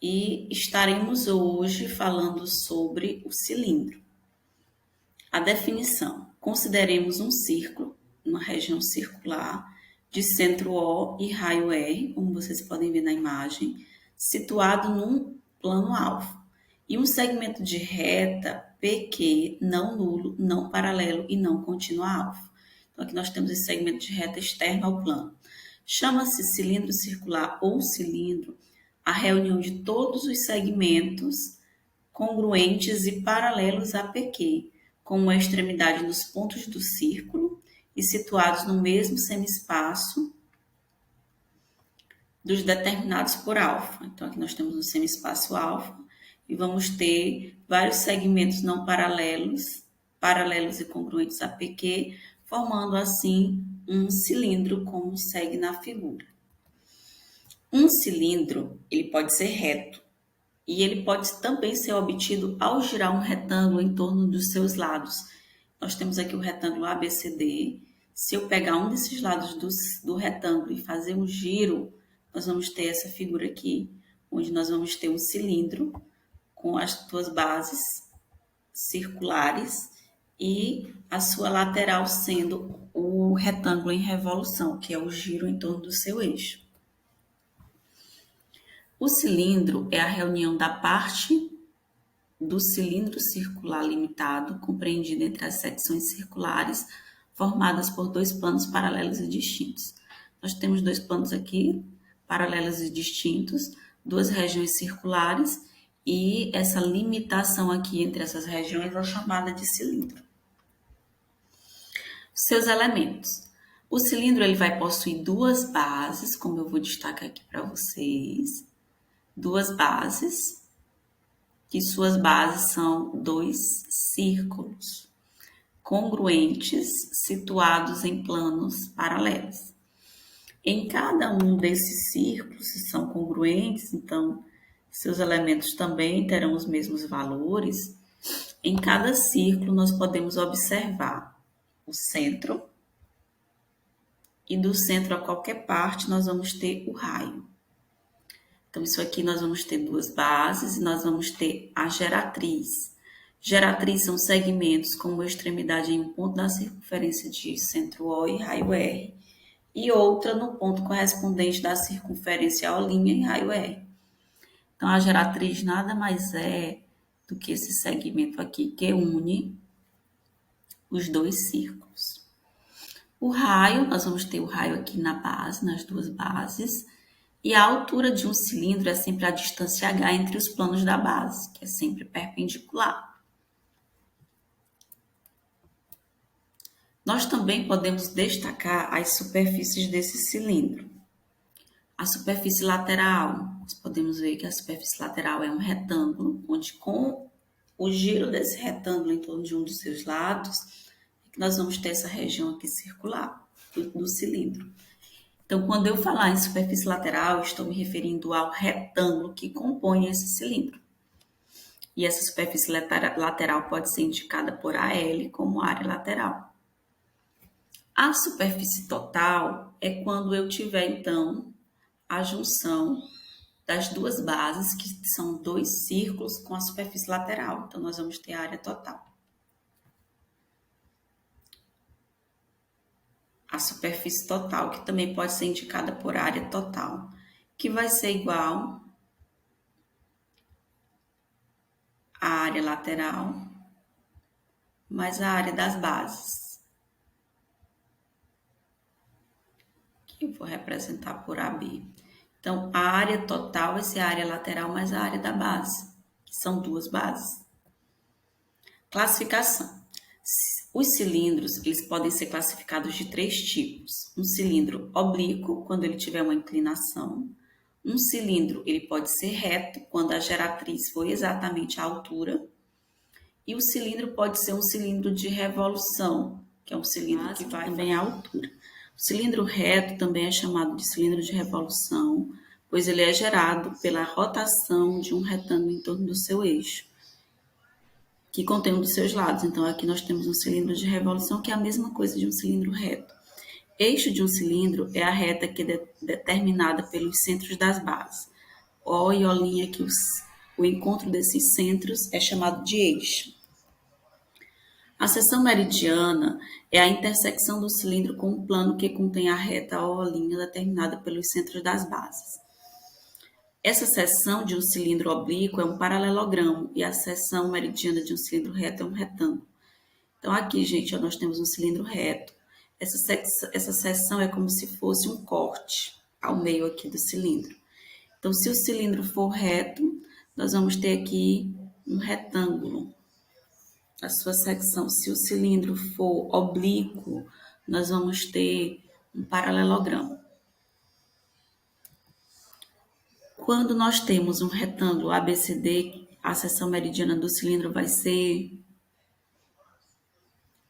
e estaremos hoje falando sobre o cilindro. A definição: consideremos um círculo, uma região circular, de centro O e raio R, como vocês podem ver na imagem, situado num plano alvo, e um segmento de reta PQ não nulo, não paralelo e não contínuo a alvo. Então, aqui nós temos esse segmento de reta externo ao plano. Chama-se cilindro circular ou cilindro a reunião de todos os segmentos congruentes e paralelos a PQ, com uma extremidade nos pontos do círculo e situados no mesmo semi-espaço dos determinados por alfa. Então, aqui nós temos um semi-espaço alfa e vamos ter vários segmentos não paralelos e congruentes a PQ, formando assim um cilindro, como segue na figura. Um cilindro, ele pode ser reto, e ele pode também ser obtido ao girar um retângulo em torno dos seus lados. Nós temos aqui o retângulo ABCD. Se eu pegar um desses lados do retângulo e fazer um giro, nós vamos ter essa figura aqui, onde nós vamos ter um cilindro com as suas bases circulares e a sua lateral sendo o retângulo em revolução, que é o giro em torno do seu eixo. O cilindro é a reunião da parte do cilindro circular limitado, compreendido entre as secções circulares, formadas por dois planos paralelos e distintos. Nós temos dois planos aqui, paralelos e distintos, duas regiões circulares, e essa limitação aqui entre essas regiões é chamada de cilindro. Seus elementos. O cilindro ele vai possuir duas bases, como eu vou destacar aqui para vocês. Duas bases, que suas bases são dois círculos congruentes situados em planos paralelos. Em cada um desses círculos, se são congruentes, então seus elementos também terão os mesmos valores. Em cada círculo, nós podemos observar o centro, e do centro a qualquer parte nós vamos ter o raio. Então, isso aqui nós vamos ter duas bases e nós vamos ter a geratriz. Geratriz são segmentos com uma extremidade em um ponto da circunferência de centro O e raio R, e outra no ponto correspondente da circunferência O' e raio R. Então, a geratriz nada mais é do que esse segmento aqui que une os dois círculos. O raio, nós vamos ter o raio aqui na base, nas duas bases, e a altura de um cilindro é sempre a distância H entre os planos da base, que é sempre perpendicular. Nós também podemos destacar as superfícies desse cilindro. A superfície lateral, nós podemos ver que a superfície lateral é um retângulo, onde com o giro desse retângulo em torno de um dos seus lados, nós vamos ter essa região aqui circular do cilindro. Então, quando eu falar em superfície lateral, estou me referindo ao retângulo que compõe esse cilindro. E essa superfície lateral pode ser indicada por AL como área lateral. A superfície total é quando eu tiver, então, a junção das duas bases, que são dois círculos com a superfície lateral. Então, nós vamos ter a área total. A superfície total, que também pode ser indicada por área total, que vai ser igual à área lateral mais a área das bases, que eu vou representar por AB. Então, a área total vai ser a área lateral mais a área da base, que são duas bases. Classificação. Os cilindros, eles podem ser classificados de três tipos. Um cilindro oblíquo, quando ele tiver uma inclinação. Um cilindro, ele pode ser reto, quando a geratriz for exatamente a altura. E o cilindro pode ser um cilindro de revolução, que é um cilindro que vai também à altura. O cilindro reto também é chamado de cilindro de revolução, pois ele é gerado pela rotação de um retângulo em torno do seu eixo, que contém um dos seus lados. Então, aqui nós temos um cilindro de revolução, que é a mesma coisa de um cilindro reto. Eixo de um cilindro é a reta que é determinada pelos centros das bases, O e O' aqui, o encontro desses centros é chamado de eixo. A seção meridiana é a intersecção do cilindro com o plano que contém a reta ou a linha determinada pelos centros das bases. Essa seção de um cilindro oblíquo é um paralelogramo e a seção meridiana de um cilindro reto é um retângulo. Então, aqui, gente, ó, nós temos um cilindro reto. Essa seção é como se fosse um corte ao meio aqui do cilindro. Então, se o cilindro for reto, nós vamos ter aqui um retângulo. A sua secção, se o cilindro for oblíquo, nós vamos ter um paralelogramo. Quando nós temos um retângulo ABCD, a seção meridiana do cilindro vai ser,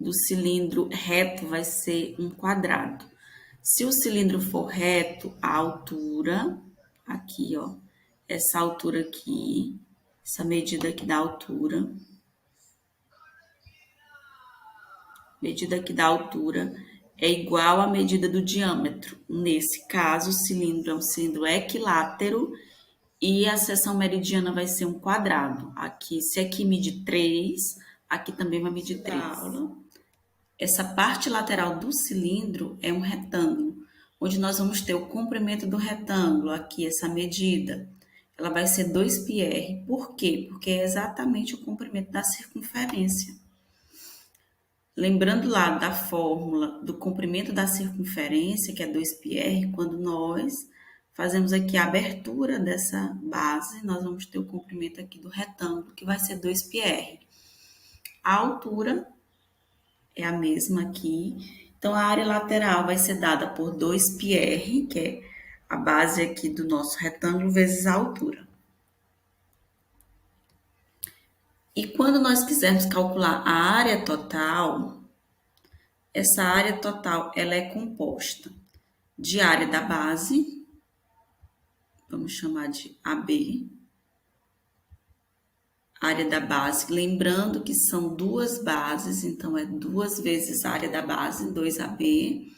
do cilindro reto vai ser um quadrado. Se o cilindro for reto, a altura, aqui ó, essa altura aqui, essa medida aqui da altura, é igual à medida do diâmetro. Nesse caso, o cilindro é um cilindro equilátero e a seção meridiana vai ser um quadrado. Aqui, se aqui mede 3, aqui também vai medir 3. Essa parte lateral do cilindro é um retângulo, onde nós vamos ter o comprimento do retângulo, aqui essa medida. Ela vai ser 2πr. Por quê? Porque é exatamente o comprimento da circunferência. Lembrando lá da fórmula do comprimento da circunferência, que é 2πr, quando nós fazemos aqui a abertura dessa base, nós vamos ter o comprimento aqui do retângulo, que vai ser 2πr. A altura é a mesma aqui. Então, a área lateral vai ser dada por 2πr, que é a base aqui do nosso retângulo, vezes a altura. E quando nós quisermos calcular a área total, essa área total ela é composta de área da base, vamos chamar de AB, área da base, lembrando que são duas bases, então é 2 vezes a área da base, 2AB,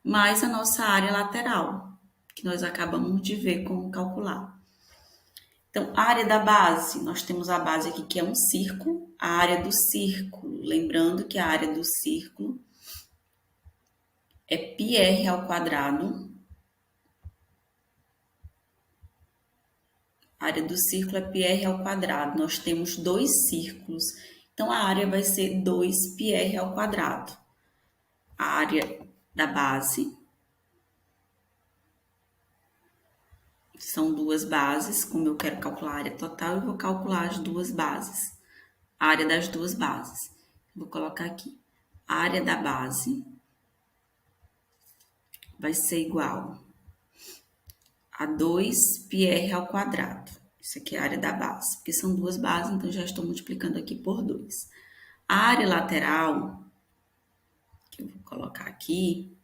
mais a nossa área lateral, que nós acabamos de ver como calcular. Então, a área da base, nós temos a base aqui que é um círculo, a área do círculo, lembrando que a área do círculo é πr ao quadrado. A área do círculo é πr ao quadrado. Nós temos 2 círculos, então a área vai ser 2πr ao quadrado. A área da base são 2 bases, como eu quero calcular a área total, eu vou calcular as 2 bases, a área das 2 bases. Vou colocar aqui, a área da base vai ser igual a 2πr ao quadrado. Isso aqui é a área da base, porque são 2 bases, então já estou multiplicando aqui por 2. A área lateral, que eu vou colocar aqui,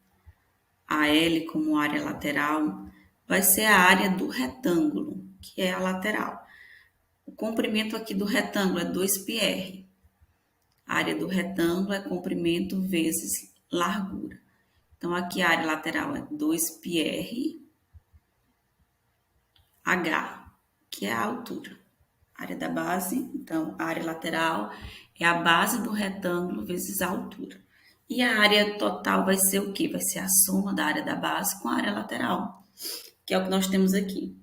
a L como área lateral, vai ser a área do retângulo, que é a lateral. O comprimento aqui do retângulo é 2πr. A área do retângulo é comprimento vezes largura. Então, aqui a área lateral é 2πr H, que é a altura. A área da base, então, a área lateral é a base do retângulo vezes a altura. E a área total vai ser o quê? Vai ser a soma da área da base com a área lateral, que é o que nós temos aqui.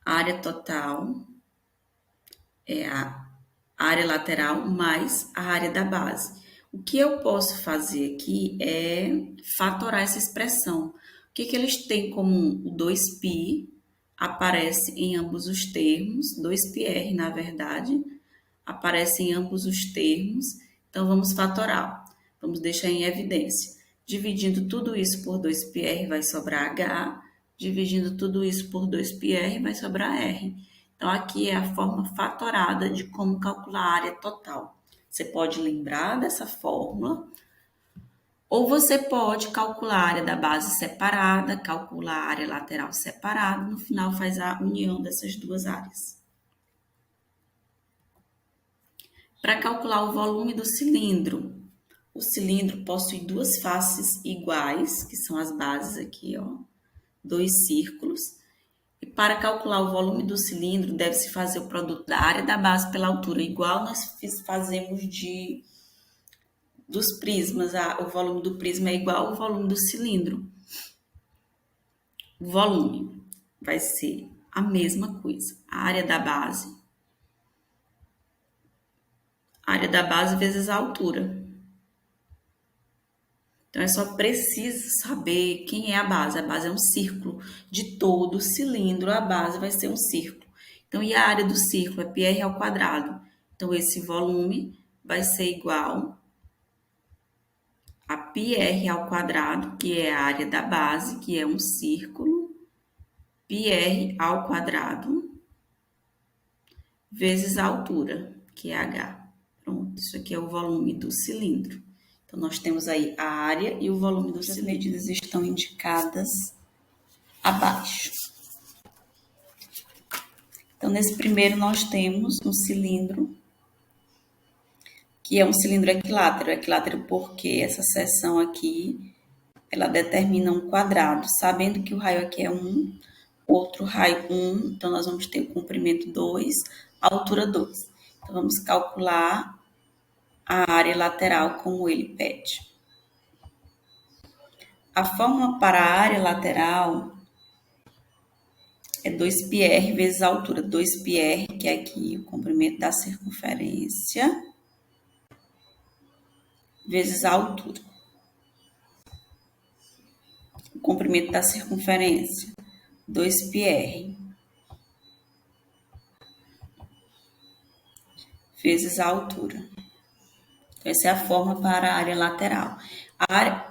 A área total é a área lateral mais a área da base. O que eu posso fazer aqui é fatorar essa expressão. O que eles têm em comum? O 2π aparece em ambos os termos, 2πr na verdade, aparece em ambos os termos, então vamos fatorar. Vamos deixar em evidência. Dividindo tudo isso por 2πr vai sobrar H, dividindo tudo isso por 2πr vai sobrar R. Então, aqui é a forma fatorada de como calcular a área total. Você pode lembrar dessa fórmula, ou você pode calcular a área da base separada, calcular a área lateral separada, no final faz a união dessas duas áreas. Para calcular o volume do cilindro, o cilindro possui 2 faces iguais, que são as bases aqui, ó, 2 círculos, E para calcular o volume do cilindro, deve-se fazer o produto da área da base pela altura, igual nós fazemos dos prismas. O volume do prisma é igual ao volume do cilindro. O volume vai ser a mesma coisa. A área da base vezes a altura. Então, é só preciso saber quem é a base. A base é um círculo. De todo o cilindro, a base vai ser um círculo. Então, e a área do círculo é πr ao quadrado. Então, esse volume vai ser igual a πr ao quadrado, que é a área da base, que é um círculo, πr ao quadrado, vezes a altura, que é h. Pronto, isso aqui é o volume do cilindro. Então, nós temos aí a área e o volume do cilindro. As medidas estão indicadas abaixo. Então, nesse primeiro, nós temos um cilindro, que é um cilindro equilátero. Equilátero porque essa seção aqui, ela determina um quadrado. Sabendo que o raio aqui é 1, outro raio 1, então nós vamos ter o comprimento 2, a altura 2. Então, vamos calcular a área lateral como ele pede. A fórmula para a área lateral é 2πr vezes a altura. 2πr, que é aqui o comprimento da circunferência, vezes a altura. O comprimento da circunferência, 2πr, vezes a altura. Então, essa é a fórmula para a área lateral.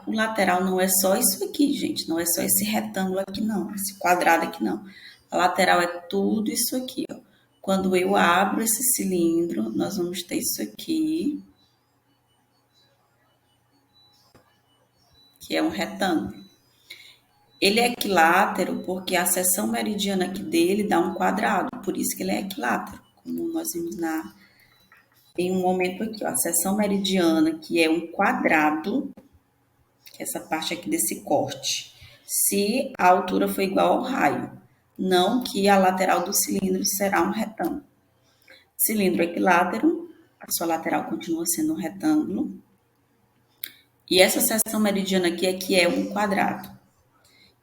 O lateral não é só isso aqui, gente. Não é só esse retângulo aqui, não. Esse quadrado aqui, não. A lateral é tudo isso aqui, ó. Quando eu abro esse cilindro, nós vamos ter isso aqui, que é um retângulo. Ele é equilátero porque a seção meridiana aqui dele dá um quadrado. Por isso que ele é equilátero. Como nós vimos em um momento aqui, ó. A seção meridiana, que é um quadrado, essa parte aqui desse corte, se a altura for igual ao raio, não que a lateral do cilindro será um retângulo. Cilindro equilátero, a sua lateral continua sendo um retângulo. E essa seção meridiana aqui é um quadrado.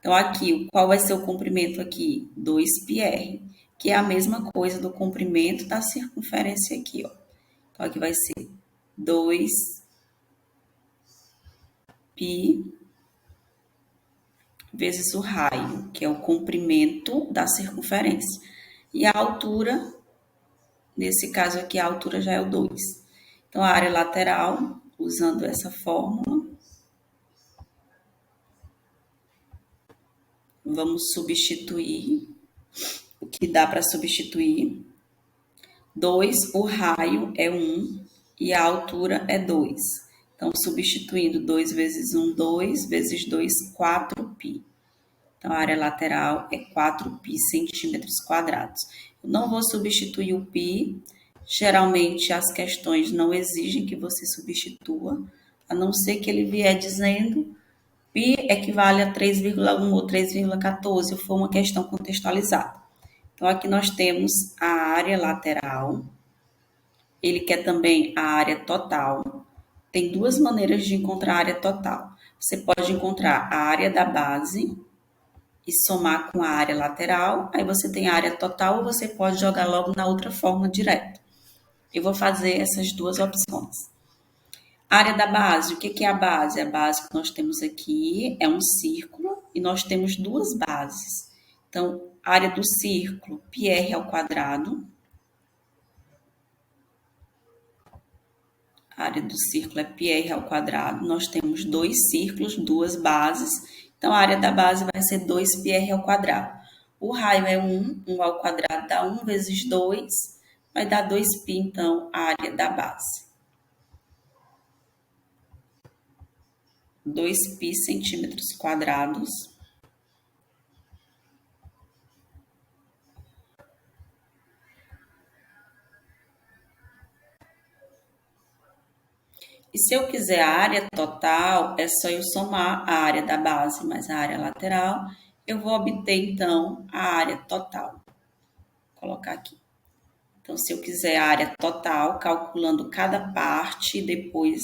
Então, aqui, qual vai ser o comprimento aqui? 2πr, que é a mesma coisa do comprimento da circunferência aqui, ó. Então, aqui vai ser 2π vezes o raio, que é o comprimento da circunferência. E a altura, nesse caso aqui, a altura já é o 2. Então, a área lateral, usando essa fórmula, vamos substituir o que dá para substituir. 2, o raio é 1 e a altura é 2. Então, substituindo 2 vezes 1, 2, vezes 2, 4π. Então, a área lateral é 4π centímetros quadrados. Eu não vou substituir o π. Geralmente, as questões não exigem que você substitua, a não ser que ele vier dizendo π equivale a 3,1 ou 3,14, ou for uma questão contextualizada. Então, aqui nós temos a área lateral. Ele quer também a área total. Tem duas maneiras de encontrar a área total. Você pode encontrar a área da base e somar com a área lateral. Aí você tem a área total, ou você pode jogar logo na outra fórmula direto. Eu vou fazer essas duas opções. A área da base, o que é a base? A base que nós temos aqui é um círculo e nós temos duas bases. Então, a área do círculo, πr ao quadrado. A área do círculo é πr ao quadrado. Nós temos dois círculos, duas bases. Então, a área da base vai ser 2πr ao quadrado. O raio é 1, 1 ao quadrado dá 1 vezes 2, vai dar 2π, então, a área da base. 2π centímetros quadrados. E se eu quiser a área total, é só eu somar a área da base mais a área lateral eu vou obter, então, a área total. Vou colocar aqui. Então, se eu quiser a área total, calculando cada parte, depois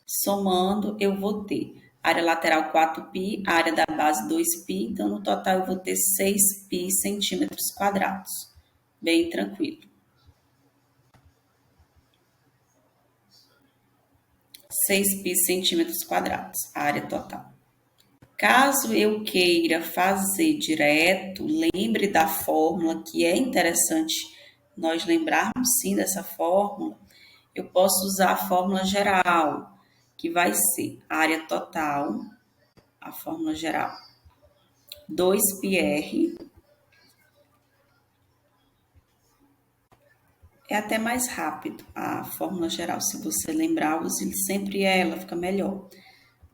somando, eu vou ter área lateral 4π, área da base 2π, então no total eu vou ter 6π centímetros quadrados. Bem tranquilo. 6π centímetros quadrados, a área total. Caso eu queira fazer direto, lembre da fórmula, que é interessante nós lembrarmos sim dessa fórmula. Eu posso usar a fórmula geral, que vai ser área total, a fórmula geral, 2πr. É até mais rápido a fórmula geral, se você lembrar, use sempre ela, fica melhor.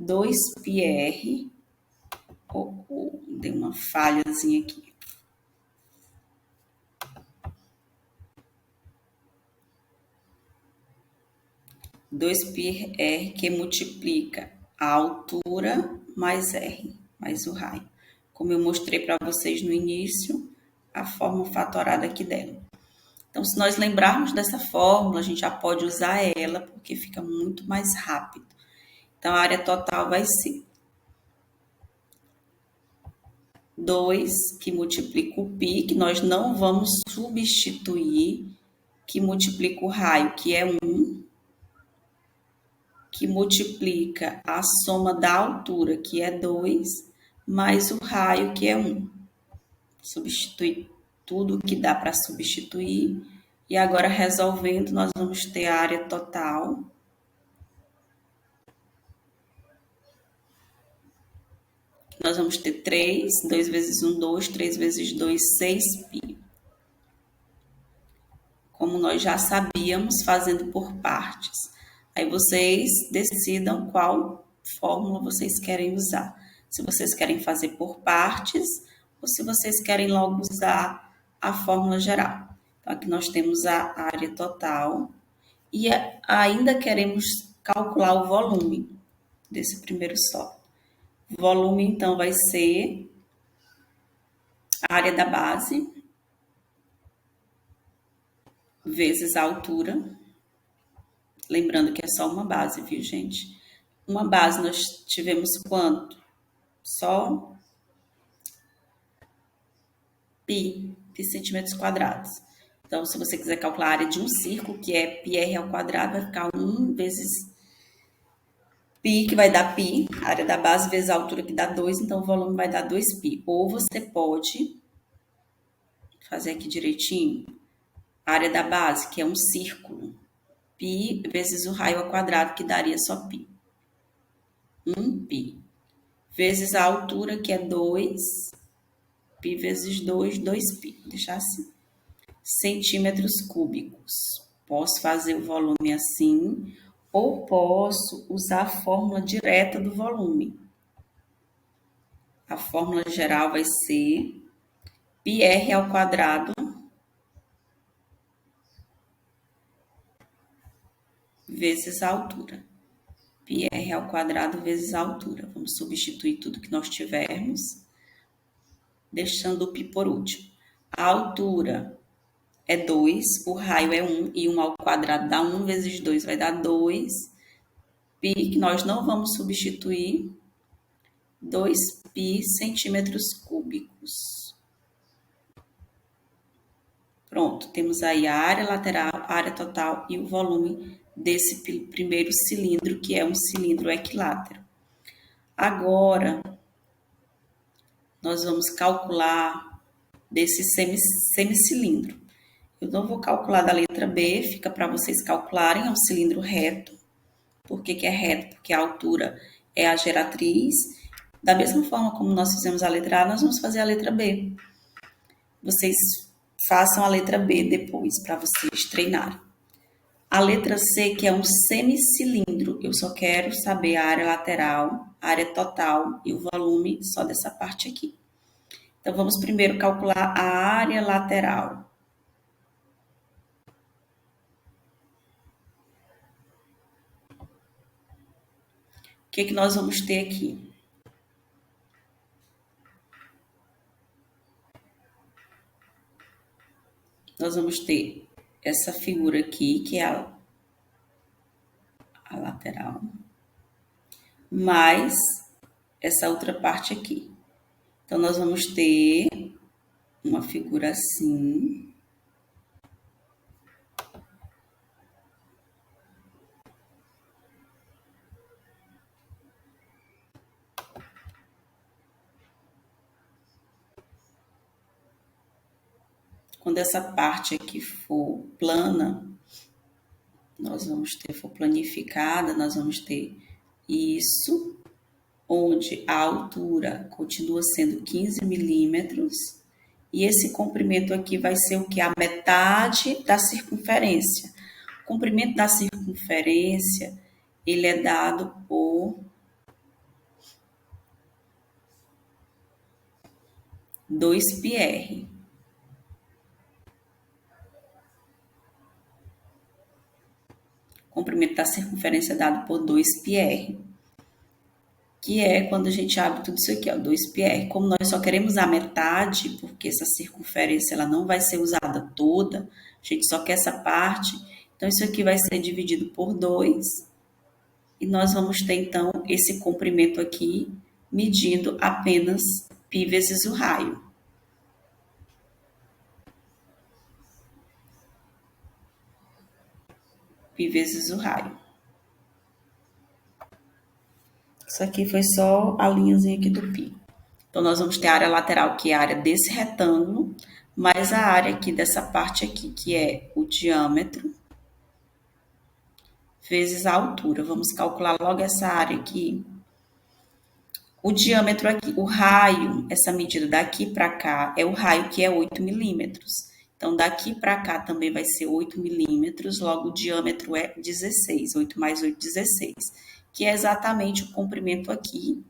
2πr, dei uma falhazinha aqui. 2πr que multiplica a altura mais r, mais o raio. Como eu mostrei para vocês no início, a forma fatorada aqui dela. Então, se nós lembrarmos dessa fórmula, a gente já pode usar ela, porque fica muito mais rápido. Então, a área total vai ser 2, que multiplica o π, que nós não vamos substituir, que multiplica o raio, que é 1, que multiplica a soma da altura, que é 2, mais o raio, que é 1. Substitui tudo que dá para substituir. E agora, resolvendo, nós vamos ter a área total. Nós vamos ter 3, 2 vezes 1, 2, 3 vezes 2, 6π. Como nós já sabíamos, fazendo por partes. Aí vocês decidam qual fórmula vocês querem usar. Se vocês querem fazer por partes ou se vocês querem logo usar a fórmula geral. Então, aqui nós temos a área total e ainda queremos calcular o volume desse primeiro solo. O volume, então, vai ser a área da base vezes a altura. Lembrando que é só uma base, viu, gente? Uma base nós tivemos quanto? Só π centímetros quadrados. Então, se você quiser calcular a área de um círculo, que é πr ao quadrado, vai ficar 1 vezes π, que vai dar π, a área da base vezes a altura, que dá 2, então o volume vai dar 2π. Ou você pode fazer aqui direitinho, a área da base, que é um círculo, π vezes o raio ao quadrado, que daria só π. 1π. Vezes a altura, que é 2, π vezes 2, 2π. Vou deixar assim. Centímetros cúbicos. Posso fazer o volume assim, ou posso usar a fórmula direta do volume. A fórmula geral vai ser πr ao quadrado vezes a altura. πr ao quadrado vezes a altura. Vamos substituir tudo que nós tivermos, deixando o π por último. A altura é 2, o raio é 1, e 1 ao quadrado dá 1 vezes 2, vai dar 2. π, que nós não vamos substituir, 2π centímetros cúbicos. Pronto, temos aí a área lateral, a área total e o volume desse primeiro cilindro, que é um cilindro equilátero. Agora, nós vamos calcular desse semicilindro. Eu não vou calcular da letra B, fica para vocês calcularem, é um cilindro reto. Por que é reto? Porque a altura é a geratriz. Da mesma forma como nós fizemos a letra A, nós vamos fazer a letra B. Vocês façam a letra B depois, para vocês treinarem. A letra C, que é um semicilindro, eu só quero saber a área lateral, a área total e o volume só dessa parte aqui. Então, vamos primeiro calcular a área lateral. O que nós vamos ter aqui? nós vamos ter essa figura aqui, que é a lateral, mais essa outra parte aqui. Então, nós vamos ter uma figura assim. Quando essa parte aqui for plana, nós vamos ter, for planificada, nós vamos ter isso, onde a altura continua sendo 15 milímetros, e esse comprimento aqui vai ser o que? A metade da circunferência. O comprimento da circunferência, ele é dado por 2πr. O comprimento da circunferência é dado por 2πr, que é quando a gente abre tudo isso aqui, ó, 2πr. Como nós só queremos a metade, porque essa circunferência ela não vai ser usada toda, a gente só quer essa parte, então isso aqui vai ser dividido por 2, e nós vamos ter então esse comprimento aqui medindo apenas π vezes o raio. Π vezes o raio. Isso aqui foi só a linhazinha aqui do π. Então, nós vamos ter a área lateral, que é a área desse retângulo, mais a área aqui dessa parte aqui, que é o diâmetro, vezes a altura. Vamos calcular logo essa área aqui. O diâmetro aqui, o raio, essa medida daqui para cá, é o raio que é 8 milímetros. Então, daqui para cá também vai ser 8 milímetros, logo o diâmetro é 16, 8 mais 8, 16, que é exatamente o comprimento aqui.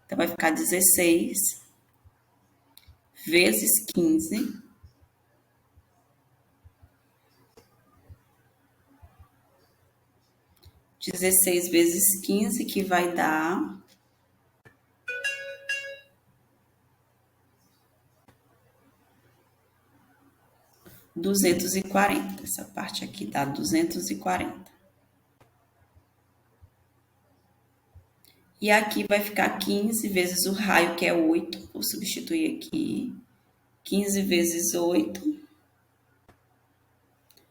Então, vai ficar 16 vezes 15, que vai dar 240. Essa parte aqui dá 240. E aqui vai ficar 15 vezes o raio, que é 8. Vou substituir aqui. 15 vezes 8,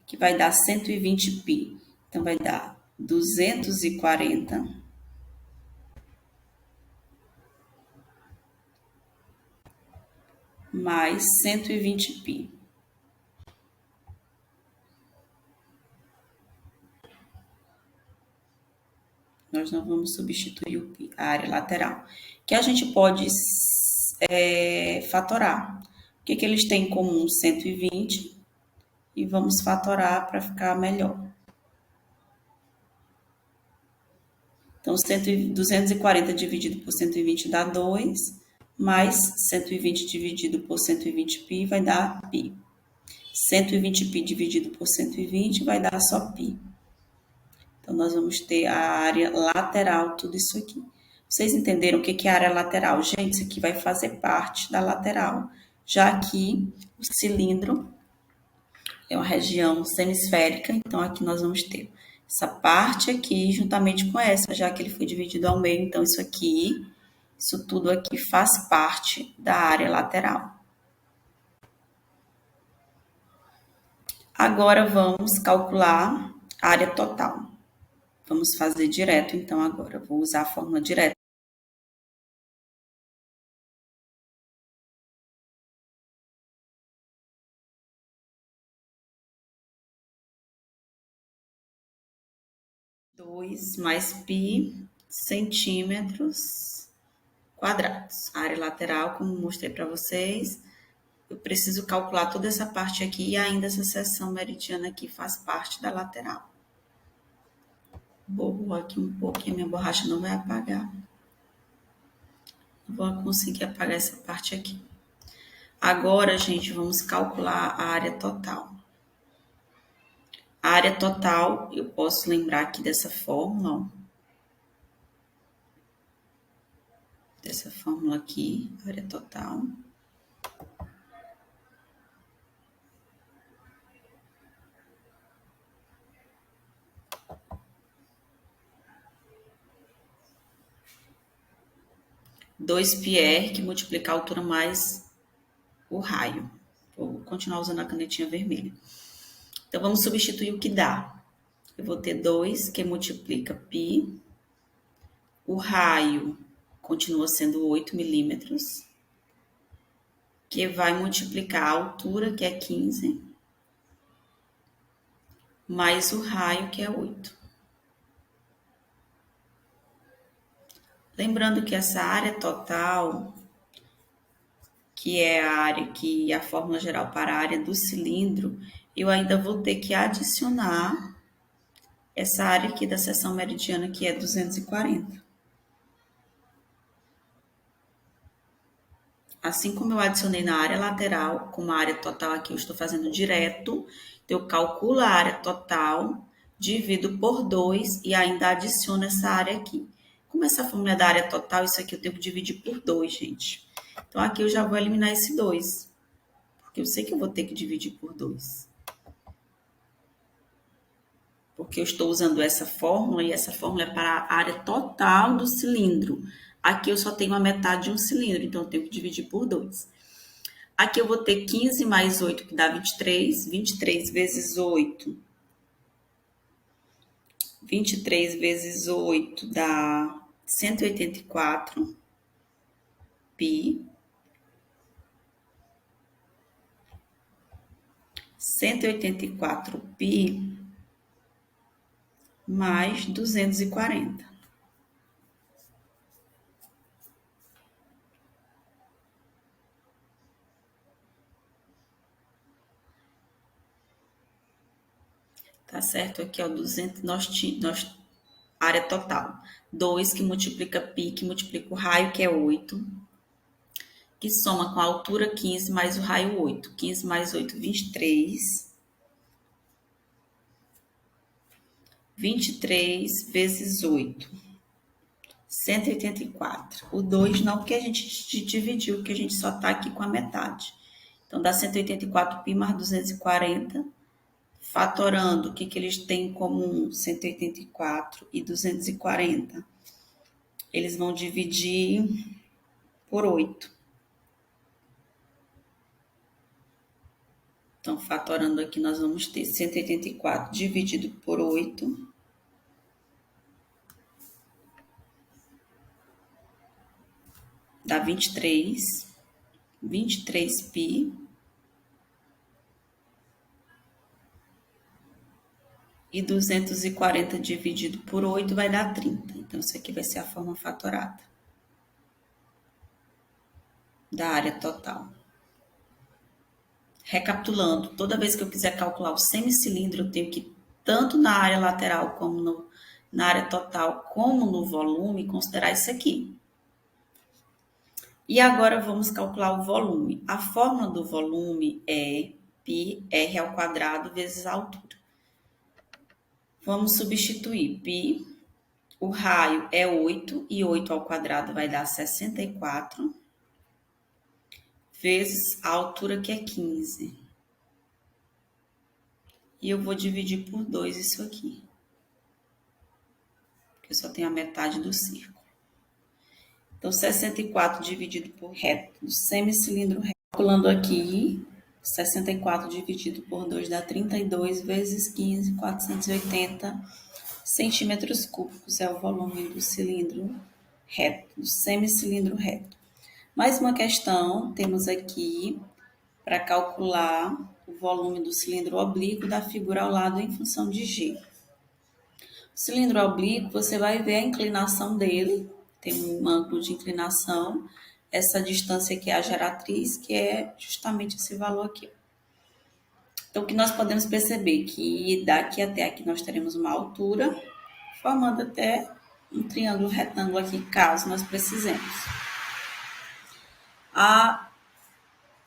que vai dar 120π. Então, vai dar 240 mais 120π. Nós não vamos substituir o π, a área lateral. Que a gente pode fatorar. O que eles têm em comum? 120. E vamos fatorar para ficar melhor. Então, 240 dividido por 120 dá 2, mais 120 dividido por 120π vai dar π. 120π dividido por 120 vai dar só π. Então, nós vamos ter a área lateral, tudo isso aqui. Vocês entenderam o que é a área lateral? Gente, isso aqui vai fazer parte da lateral, já que o cilindro é uma região semisférica, então aqui nós vamos ter essa parte aqui juntamente com essa, já que ele foi dividido ao meio, então isso aqui, isso tudo aqui faz parte da área lateral. Agora vamos calcular a área total. Vamos fazer direto, então, agora. Vou usar a fórmula direta. Dois mais π centímetros quadrados. A área lateral, como mostrei para vocês, eu preciso calcular toda essa parte aqui e ainda essa seção meridiana aqui faz parte da lateral. Borrou aqui um pouquinho, minha borracha não vai apagar. Não vou conseguir apagar essa parte aqui. Agora, gente, vamos calcular a área total. A área total, eu posso lembrar aqui dessa fórmula, ó. Dessa fórmula aqui, área total. 2πr, que multiplica a altura mais o raio. Vou continuar usando a canetinha vermelha. Então, vamos substituir o que dá. Eu vou ter 2, que multiplica π. O raio continua sendo 8 milímetros, que vai multiplicar a altura, que é 15, mais o raio, que é 8. Lembrando que essa área total, que é a área que a fórmula geral para a área do cilindro, eu ainda vou ter que adicionar essa área aqui da seção meridiana, que é 240. Assim como eu adicionei na área lateral, como a área total aqui eu estou fazendo direto, eu calculo a área total, divido por 2 e ainda adiciono essa área aqui. Como essa fórmula é da área total, isso aqui eu tenho que dividir por 2, gente. Então, aqui eu já vou eliminar esse 2, porque eu sei que eu vou ter que dividir por 2. Porque eu estou usando essa fórmula e essa fórmula é para a área total do cilindro. Aqui eu só tenho a metade de um cilindro, então eu tenho que dividir por 2. Aqui eu vou ter 15 mais 8, que dá 23. 23 vezes 8. 23 vezes 8 dá 184 pi. 184 pi mais 240. Tá certo? Aqui, ó, 200, nós área total. 2 que multiplica π, que multiplica o raio, que é 8, que soma com a altura 15 mais o raio 8. 15 mais 8, 23. 23 vezes 8, 184. O 2 não, porque a gente dividiu, porque a gente só está aqui com a metade. Então, dá 184 pi mais 240. Fatorando, o que, que eles têm em comum? 184 e 240. Eles vão dividir por 8. Então, fatorando aqui, nós vamos ter 184 dividido por 8. Dá 23. 23 pi. E 240 dividido por 8 vai dar 30. Então, isso aqui vai ser a forma fatorada da área total. Recapitulando, toda vez que eu quiser calcular o semicilindro, eu tenho que, tanto na área lateral como na área total, como no volume, considerar isso aqui. E agora vamos calcular o volume. A fórmula do volume é πr ao quadrado vezes a altura. Vamos substituir π. O raio é 8, e 8 ao quadrado vai dar 64, vezes a altura, que é 15. E eu vou dividir por 2 isso aqui, porque eu só tenho a metade do círculo. Então, 64 dividido por reto do semicilindro reto. Calculando aqui, 64 dividido por 2 dá 32 vezes 15, 480 centímetros cúbicos é o volume do cilindro reto, do semicilindro reto. Mais uma questão, temos aqui para calcular o volume do cilindro oblíquo da figura ao lado em função de G. O cilindro oblíquo, você vai ver a inclinação dele, tem um ângulo de inclinação, essa distância aqui é a geratriz, que é justamente esse valor aqui. Então, o que nós podemos perceber? Que daqui até aqui nós teremos uma altura, formando até um triângulo retângulo aqui, caso nós precisemos.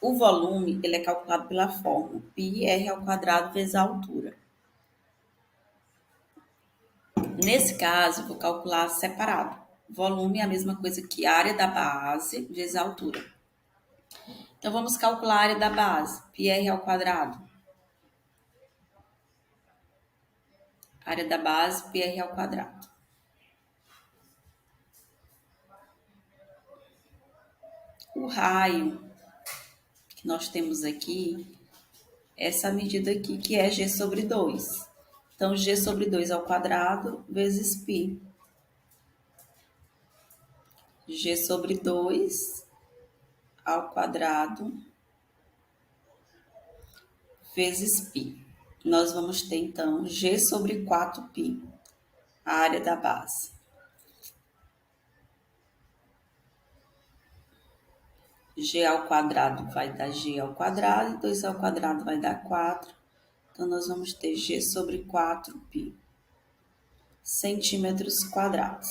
O volume, ele é calculado pela fórmula πr ao quadrado vezes a altura. Nesse caso, eu vou calcular separado. Volume é a mesma coisa que a área da base vezes a altura. Então, vamos calcular a área da base, πr ao quadrado. Área da base, πr ao quadrado. O raio que nós temos aqui, essa medida aqui, que é g sobre 2. Então, g sobre 2 ao quadrado vezes π. G sobre 2 ao quadrado vezes π. Nós vamos ter, então, g sobre 4π, a área da base. G ao quadrado vai dar g ao quadrado, e 2 ao quadrado vai dar 4. Então, nós vamos ter g sobre 4π centímetros quadrados.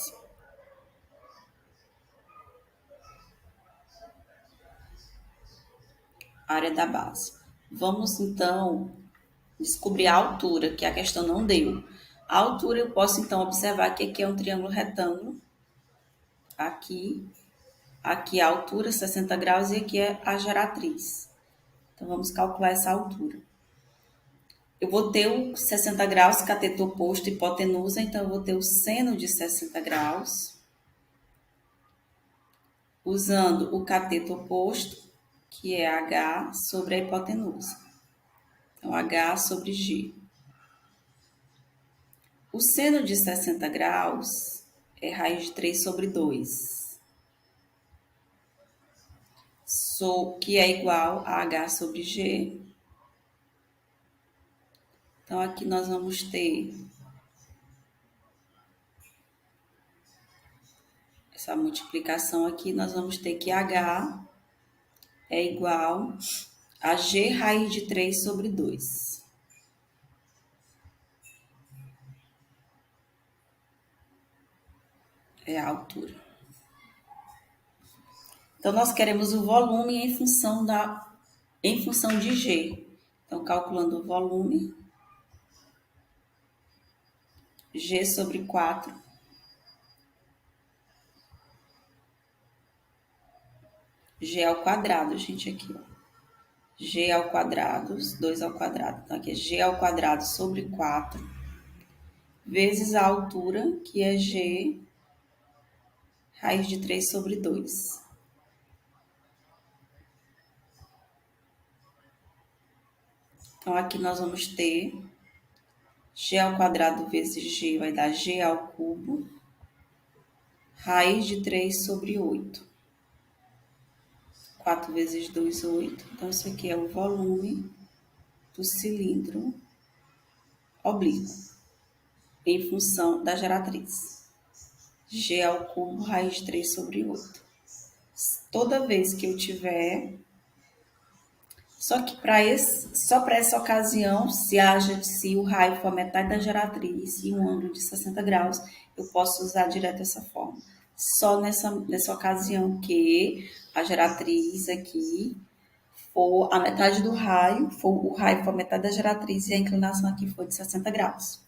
Área da base. Vamos, então, descobrir a altura, que a questão não deu. A altura, eu posso, então, observar que aqui é um triângulo retângulo. Aqui a altura, 60 graus, e aqui é a geratriz. Então, vamos calcular essa altura. Eu vou ter o 60 graus, cateto oposto, hipotenusa, então eu vou ter o seno de 60 graus, usando o cateto oposto, que é H sobre a hipotenusa. Então, H sobre G. O seno de 60 graus é raiz de 3 sobre 2, que é igual a H sobre G. Então, aqui nós vamos ter essa multiplicação aqui, nós vamos ter que H é igual a G raiz de 3 sobre 2. É a altura. Então, nós queremos o volume em função de G. Então, calculando o volume, G sobre 4. G ao quadrado, gente, aqui, ó. G ao quadrado, 2 ao quadrado. Então, aqui é G ao quadrado sobre 4, vezes a altura, que é G raiz de 3 sobre 2. Então, aqui nós vamos ter G ao quadrado vezes G vai dar G ao cubo, raiz de 3 sobre 8. 4 vezes 2, 8. Então, isso aqui é o volume do cilindro oblíquo, em função da geratriz. G ao cubo, raiz de 3 sobre 8. Toda vez que eu tiver... Só que só para essa ocasião, se o raio for a metade da geratriz e um ângulo de 60 graus, eu posso usar direto essa forma. Só nessa ocasião que a geratriz aqui for a metade do raio, o raio for a metade da geratriz e a inclinação aqui for de 60 graus.